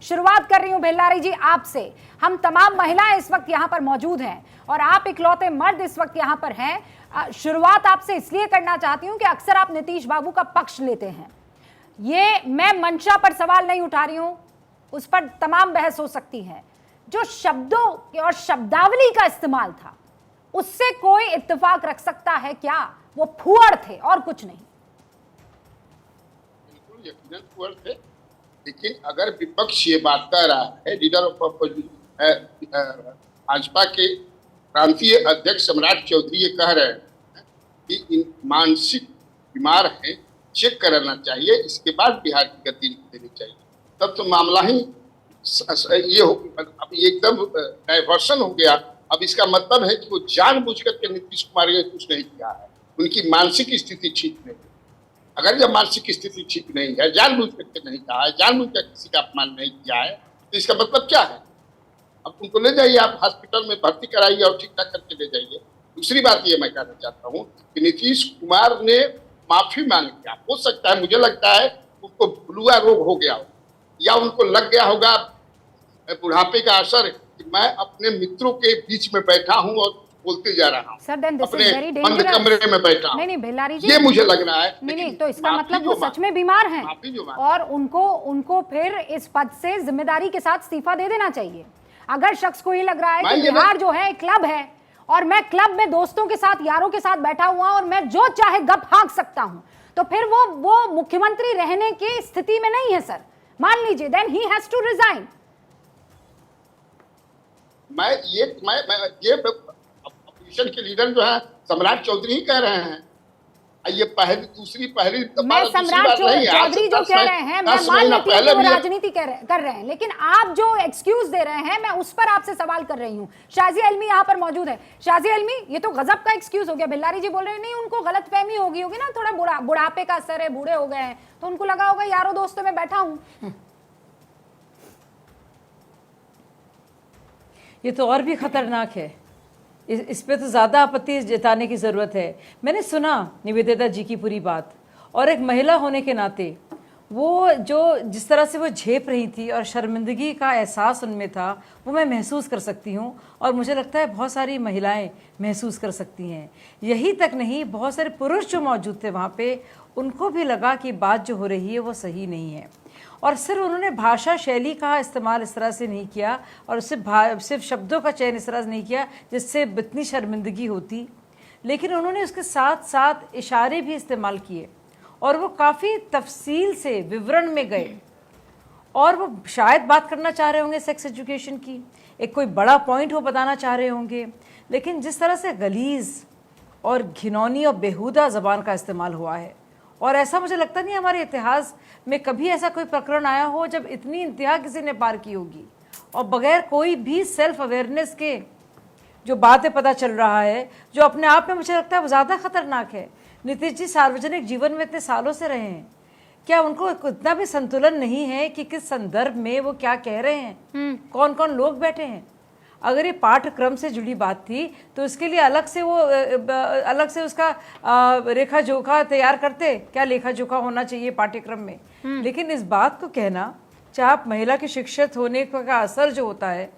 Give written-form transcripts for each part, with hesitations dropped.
शुरुआत कर रही हूं भेल्लारी जी आपसे। हम तमाम महिलाएं इस वक्त यहां पर मौजूद हैं और आप इकलौते मर्द इस वक्त यहां पर हैं। शुरुआत आपसे इसलिए करना चाहती हूं कि अक्सर आप नीतीश बाबू का पक्ष लेते हैं। ये मैं मंशा पर सवाल नहीं उठा रही हूं, उस पर तमाम बहस हो सकती है। जो शब्दों और शब्दावली का इस्तेमाल था उससे कोई इत्तेफाक रख सकता है क्या? वो फुअड़ थे और कुछ नहीं। बिल्कुल यकीनन फुअड़ थे, लेकिन अगर विपक्ष ये बात कर रहा है, लीडर ऑफ भाजपा के प्रांतीय अध्यक्ष सम्राट चौधरी ये कह रहे हैं कि इन मानसिक बीमार हैं, चेक कराना चाहिए, इसके बाद बिहार की गति देनी चाहिए, तब तो मामला ही ये अब एकदम डाइवर्सन हो गया। अब इसका मतलब है कि वो जानबूझ करके नीतीश कुमार ने कुछ नहीं किया है, उनकी मानसिक स्थिति ठीक नहीं है। अगर जब मानसिक स्थिति ठीक नहीं है, जानबूझ करके नहीं कहा है, जानबूझ कर किसी का अपमान नहीं किया है, तो इसका मतलब क्या है? अब उनको ले जाइए, आप हॉस्पिटल में भर्ती कराइए और ठीक ठाक करके ले जाइए। दूसरी बात ये मैं कहना चाहता हूँ कि नीतीश कुमार ने माफी मांग लिया। हो सकता है, मुझे लगता है उनको बुलुआ रोग हो गया हो या उनको लग गया होगा बुढ़ापे का असर कि मैं अपने मित्रों के बीच में बैठा हूँ और बोलते जा रहा हूँ, अपने बंद कमरे में बैठा हूँ। नहीं भेल्लारी जी, ये मुझे लग रहा है। नहीं, तो इसका मतलब वो सच में बीमार हैं और उनको फिर इस पद से जिम्मेदारी के साथ इस्तीफा दे देना चाहिए। अगर शख्स को ये लग रहा है कि बिहार जो है क्लब है और मैं क्लब में दोस्तों के साथ यारों के साथ बैठा हुआ और मैं जो चाहे गप हाँक सकता हूं, तो फिर वो मुख्यमंत्री रहने की स्थिति में नहीं है सर। मान लीजिए then he has to resign. ये अपोजिशन के लीडर जो है सम्राट चौधरी ही कह रहे हैं। ये पहली मैं सम्राट चौधरी जो कह रहे हैं, मैं मान लेती हूं कि वो राजनीति कर रहे हैं, लेकिन आप जो एक्सक्यूज दे रहे हैं मैं उस पर आपसे सवाल कर रही हूं। शाजिया इल्मी यहाँ पर मौजूद है। शाजिया इल्मी, ये तो गजब का एक्सक्यूज हो गया। भेल्लारी जी बोल रहे हैं नहीं, उनको गलतफहमी होगी ना, थोड़ा बुढ़ापे का असर है, बूढ़े हो गए हैं, तो उनको लगा होगा यारों दोस्तों में बैठा हूं। ये तो और भी खतरनाक है। इस पे तो ज़्यादा आपत्ति जताने की ज़रूरत है। मैंने सुना निवेदिता जी की पूरी बात, और एक महिला होने के नाते वो जिस तरह से वो झेप रही थी और शर्मिंदगी का एहसास उनमें था, वो मैं महसूस कर सकती हूँ और मुझे लगता है बहुत सारी महिलाएं महसूस कर सकती हैं। यही तक नहीं, बहुत सारे पुरुष जो मौजूद थे वहाँ पे, उनको भी लगा कि बात जो हो रही है वो सही नहीं है। और सिर्फ उन्होंने भाषा शैली का इस्तेमाल इस तरह से नहीं किया और सिर्फ शब्दों का चयन इस तरह से नहीं किया जिससे इतनी शर्मिंदगी होती, लेकिन उन्होंने उसके साथ साथ इशारे भी इस्तेमाल किए और वो काफ़ी तफसील से विवरण में गए और वो शायद बात करना चाह रहे होंगे सेक्स एजुकेशन की, एक कोई बड़ा पॉइंट वो बताना चाह रहे होंगे, लेकिन जिस तरह से गलीज़ और घिनौनी और बेहुदा ज़बान का इस्तेमाल हुआ है, और ऐसा मुझे लगता नहीं हमारे इतिहास में कभी ऐसा कोई प्रकरण आया हो जब इतनी इंतहा किसी ने पार की होगी और बगैर कोई भी सेल्फ अवेयरनेस के जो बातें पता चल रहा है, जो अपने आप में मुझे लगता है वो ज़्यादा खतरनाक है। नीतीश जी सार्वजनिक जीवन में इतने सालों से रहे हैं, क्या उनको इतना भी संतुलन नहीं है कि किस संदर्भ में वो क्या कह रहे हैं, कौन कौन लोग बैठे हैं? अगर ये पाठ्यक्रम से जुड़ी बात थी तो इसके लिए अलग से उसका रेखा जोखा तैयार करते, क्या लेखा जोखा होना चाहिए पाठ्यक्रम में। लेकिन इस बात को कहना, चाहे आप महिला के शिक्षित होने का असर जो होता है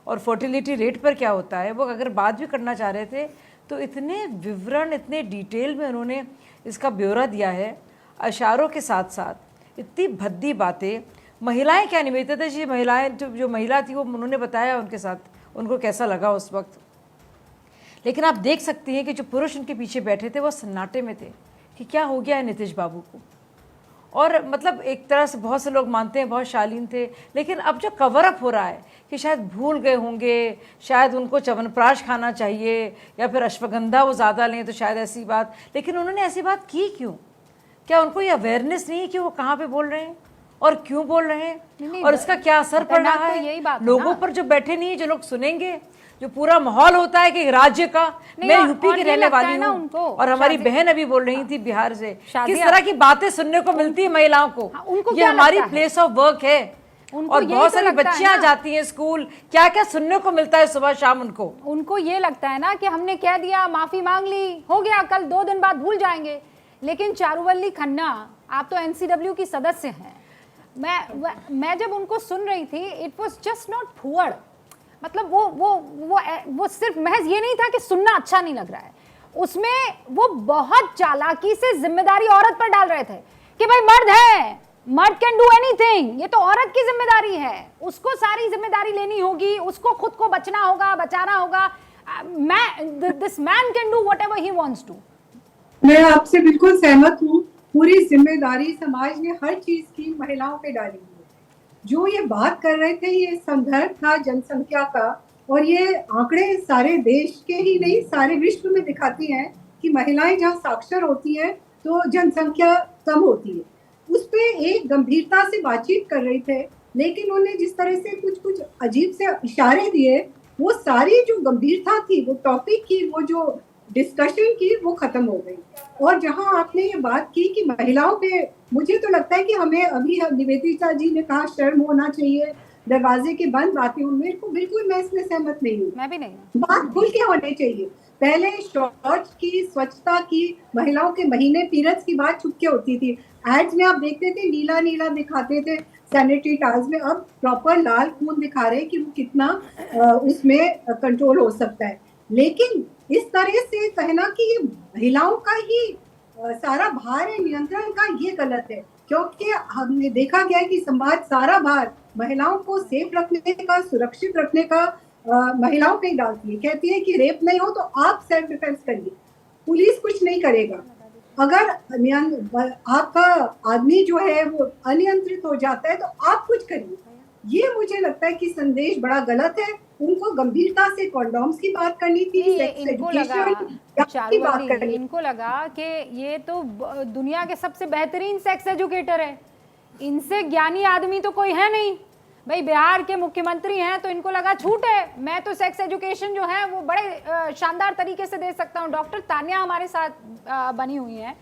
और फर्टिलिटी रेट पर क्या होता है, वो अगर बात भी करना चाह रहे थे तो इतने विवरण, इतने डिटेल में उन्होंने इसका ब्यौरा दिया है, इशारों के साथ साथ इतनी भद्दी बातें। महिलाएं क्या, निवेदिता जी महिलाएं जो महिला थी वो उन्होंने बताया उनके साथ उनको कैसा लगा उस वक्त, लेकिन आप देख सकती हैं कि जो पुरुष उनके पीछे बैठे थे वो सन्नाटे में थे कि क्या हो गया है नीतीश बाबू को। और मतलब एक तरह से बहुत से लोग मानते हैं बहुत शालीन थे, लेकिन अब जो कवर अप हो रहा है कि शायद भूल गए होंगे, शायद उनको च्यवनप्राश खाना चाहिए या फिर अश्वगंधा वो ज़्यादा लें तो शायद ऐसी बात, लेकिन उन्होंने ऐसी बात की क्यों? क्या उनको ये अवेयरनेस नहीं है कि वो कहाँ पे बोल रहे हैं और क्यों बोल रहे हैं और इसका क्या असर पड़ रहा है यही बात लोगों पर जो बैठे नहीं है, जो लोग सुनेंगे, जो पूरा माहौल होता है कि राज्य का। मैं यूपी की रहने वाली हूँ और हमारी बहन अभी बोल रही थी बिहार से, किस तरह की बातें सुनने को मिलती है महिलाओं को। ये हमारी प्लेस ऑफ वर्क है और बहुत सारी बच्चियां जाती हैं स्कूल, क्या क्या सुनने को मिलता है सुबह शाम उनको ये लगता है ना कि हमने कह दिया, माफी मांग ली, हो गया, कल 2 दिन बाद भूल जाएंगे। लेकिन चारुवल्ली खन्ना, आप तो एनसीडब्ल्यू की सदस्य हैं, मैं जब उनको सुन रही थी, इट वाज जस्ट नॉट फुअड़, मतलब वो सिर्फ महज ये नहीं था कि सुनना अच्छा नहीं लग रहा है, उसमें वो बहुत चालाकी से जिम्मेदारी औरत पर डाल रहे थे कि भाई मर्द है, मर्द कैन डू एनीथिंग, ये तो औरत की जिम्मेदारी है, उसको सारी जिम्मेदारी लेनी होगी, उसको खुद को बचना होगा, बचाना होगा, this man can do whatever he wants to. मैं आपसे बिल्कुल सहमत हूँ। पूरी जिम्मेदारी समाज ने हर चीज की महिलाओं पे डाली है। जो ये बात कर रहे थे, ये संदर्भ था जनसंख्या का, और ये आंकड़े सारे देश के ही नहीं सारे विश्व में दिखाती हैं कि महिलाएं जहाँ साक्षर होती हैं तो जनसंख्या कम होती है। उस पे एक गंभीरता से बातचीत कर रहे थे, लेकिन उन्होंने जिस तरह से कुछ अजीब से इशारे दिए, वो सारी जो गंभीरता थी, वो टॉपिक की, वो जो डिस्कशन की, वो खत्म हो गई। और जहां आपने ये बात की कि महिलाओं पे, मुझे तो लगता है कि हमें अभी निवेदिता जी ने कहा शर्म होना चाहिए, दरवाजे के बंद बातें, मेरे को बिल्कुल, मैं इसमें सहमत नहीं हूँ। मैं भी नहीं। बात खुल के होनी चाहिए। पहले शौच की, स्वच्छता की, महिलाओं के महीने पीरियड्स की बात छुप के होती थी। एड्स में आप देखते थे नीला नीला दिखाते थे सैनिटरी टॉवल्स में, अब प्रॉपर लाल खून दिखा रहे हैं कि वो कितना उसमें कंट्रोल हो सकता है। लेकिन इस तरह से कहना कि ये महिलाओं का ही सारा भार है नियंत्रण का, ये गलत है, क्योंकि हमने देखा गया है कि समाज सारा भार महिलाओं को सेफ रखने का, सुरक्षित रखने का महिलाओं पे ही डालती है। कहती है कि रेप नहीं हो तो आप सेल्फ डिफेंस करिए, पुलिस कुछ नहीं करेगा। अगर आपका आदमी जो है वो अनियंत्रित हो जाता है तो आप कुछ करिए। ये मुझे लगता है कि संदेश बड़ा गलत है। उनको गंभीरता से कॉन्डोम्स की बात करनी थी, इनको लगा कि ये तो दुनिया के सबसे बेहतरीन सेक्स एजुकेटर है, इनसे ज्ञानी आदमी तो कोई है नहीं। भाई बिहार के मुख्यमंत्री हैं तो इनको लगा छूट है, मैं तो सेक्स एजुकेशन जो है वो बड़े शानदार तरीके से दे सकता हूँ। डॉक्टर तानिया हमारे साथ बनी हुई हैं,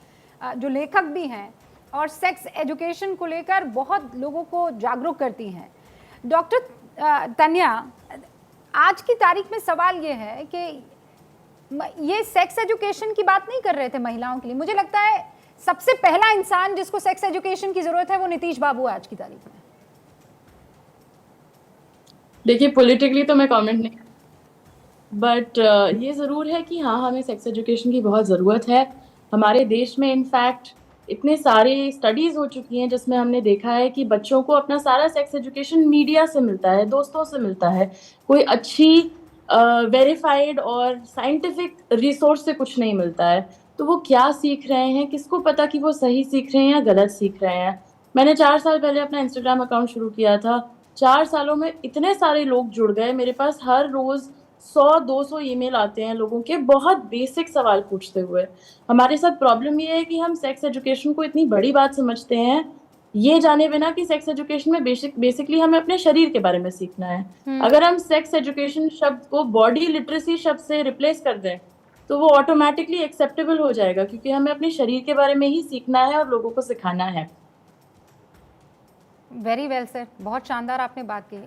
जो लेखक भी हैं और सेक्स एजुकेशन को लेकर बहुत लोगों को जागरूक करती हैं। डॉक्टर तानिया, आज की तारीख में सवाल ये है कि ये सेक्स एजुकेशन की बात नहीं कर रहे थे महिलाओं के लिए। मुझे लगता है सबसे पहला इंसान जिसको सेक्स एजुकेशन की जरूरत है वो नीतीश बाबू है आज की तारीख में। देखिए, पॉलिटिकली तो मैं कमेंट नहीं, बट ये ज़रूर है कि हाँ, हमें सेक्स एजुकेशन की बहुत ज़रूरत है। हमारे देश में इनफैक्ट इतने सारे स्टडीज़ हो चुकी हैं जिसमें हमने देखा है कि बच्चों को अपना सारा सेक्स एजुकेशन मीडिया से मिलता है, दोस्तों से मिलता है, कोई अच्छी वेरीफाइड और साइंटिफिक रिसोर्स से कुछ नहीं मिलता है। तो वो क्या सीख रहे हैं, किसको पता कि वो सही सीख रहे हैं या गलत सीख रहे हैं। मैंने 4 साल पहले अपना इंस्टाग्राम अकाउंट शुरू किया था। 4 सालों में इतने सारे लोग जुड़ गए, मेरे पास हर रोज़ 100-200 ईमेल आते हैं लोगों के, बहुत बेसिक सवाल पूछते हुए। हमारे साथ प्रॉब्लम ये है कि हम सेक्स एजुकेशन को इतनी बड़ी बात समझते हैं, ये जाने बिना कि सेक्स एजुकेशन में बेसिकली हमें अपने शरीर के बारे में सीखना है। अगर हम सेक्स एजुकेशन शब्द को बॉडी लिटरेसी शब्द से रिप्लेस कर दें तो वो ऑटोमेटिकली एक्सेप्टेबल हो जाएगा, क्योंकि हमें अपने शरीर के बारे में ही सीखना है और लोगों को सिखाना है। वेरी वेल सर, बहुत शानदार आपने बात की।